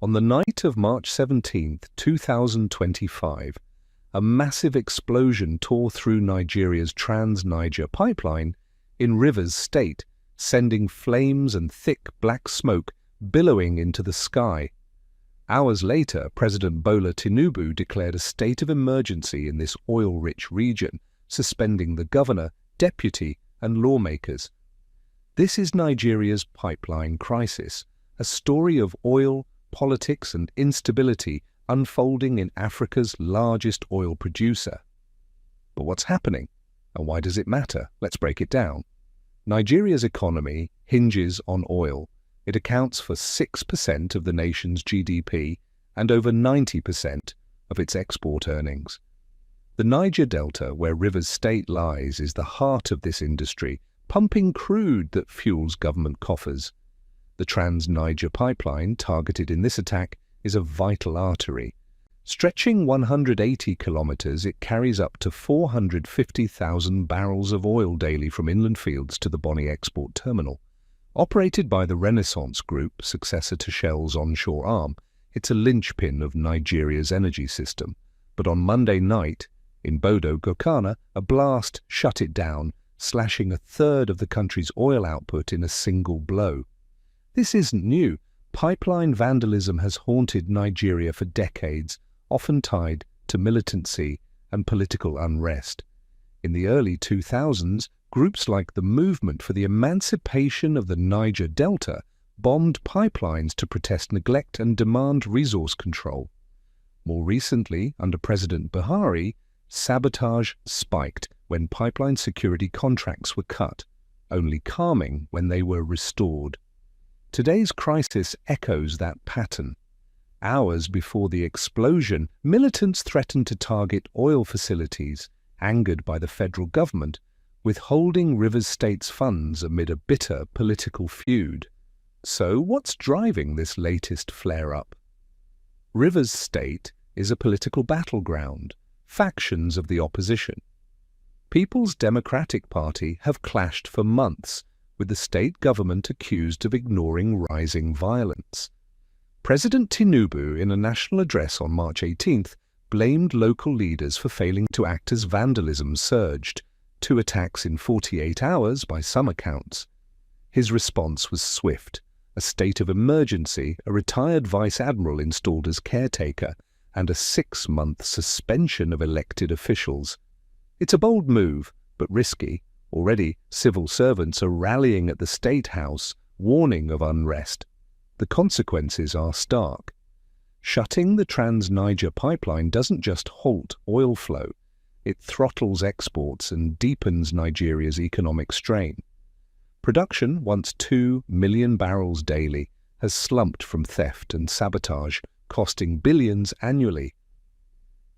On the night of March 17, 2025, a massive explosion tore through Nigeria's Trans-Niger pipeline in Rivers State, sending flames and thick black smoke billowing into the sky. Hours later, President Bola Tinubu declared a state of emergency in this oil-rich region, suspending the governor, deputy, and lawmakers. This is Nigeria's pipeline crisis, a story of oil, politics, and instability unfolding in Africa's largest oil producer. But what's happening, and why does it matter? Let's break it down. Nigeria's economy hinges on oil. It accounts for 6% of the nation's GDP and over 90% of its export earnings. The Niger Delta, where Rivers State lies, is the heart of this industry, pumping crude that fuels government coffers. The Trans-Niger pipeline, targeted in this attack, is a vital artery. Stretching 180 kilometers, it carries up to 450,000 barrels of oil daily from inland fields to the Bonny export terminal. Operated by the Renaissance Group, successor to Shell's onshore arm, it's a linchpin of Nigeria's energy system. But on Monday night, in Bodo Gokana, a blast shut it down, slashing a third of the country's oil output in a single blow. This isn't new. Pipeline vandalism has haunted Nigeria for decades, often tied to militancy and political unrest. In the early 2000s, groups like the Movement for the Emancipation of the Niger Delta bombed pipelines to protest neglect and demand resource control. More recently, under President Buhari, sabotage spiked when pipeline security contracts were cut, only calming when they were restored. Today's crisis echoes that pattern. Hours before the explosion, militants threatened to target oil facilities, angered by the federal government, withholding Rivers State's funds amid a bitter political feud. So, what's driving this latest flare-up? Rivers State is a political battleground, factions of the opposition. People's Democratic Party have clashed for months, with the state government accused of ignoring rising violence. President Tinubu, in a national address on March 18th, blamed local leaders for failing to act as vandalism surged, 2 attacks in 48 hours by some accounts. His response was swift. A state of emergency, a retired vice admiral installed as caretaker, and a 6-month suspension of elected officials. It's a bold move, but risky. Already, civil servants are rallying at the State House, warning of unrest. The consequences are stark. Shutting the Trans-Niger pipeline doesn't just halt oil flow, it throttles exports and deepens Nigeria's economic strain. Production, once 2 million barrels daily, has slumped from theft and sabotage, costing billions annually.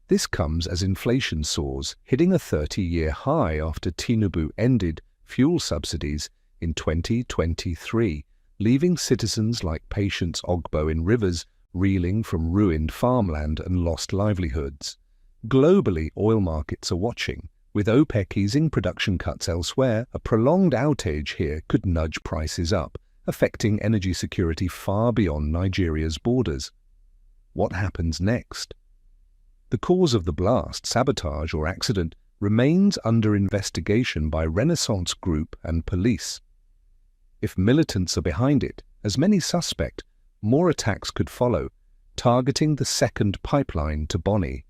This comes as inflation soars, hitting a 30-year high after Tinubu ended fuel subsidies in 2023, leaving citizens like Patience Ogbo in Rivers reeling from ruined farmland and lost livelihoods. Globally, oil markets are watching. With OPEC easing production cuts elsewhere, a prolonged outage here could nudge prices up, affecting energy security far beyond Nigeria's borders. What happens next? The cause of the blast, sabotage or accident, remains under investigation by Renaissance Group and police. If militants are behind it, as many suspect, more attacks could follow, targeting the second pipeline to Bonny.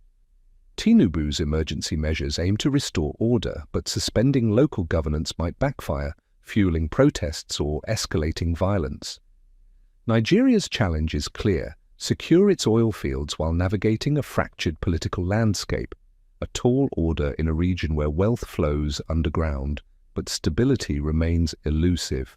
Tinubu's emergency measures aim to restore order, but suspending local governance might backfire, fueling protests or escalating violence. Nigeria's challenge is clear: secure its oil fields while navigating a fractured political landscape, a tall order in a region where wealth flows underground, but stability remains elusive.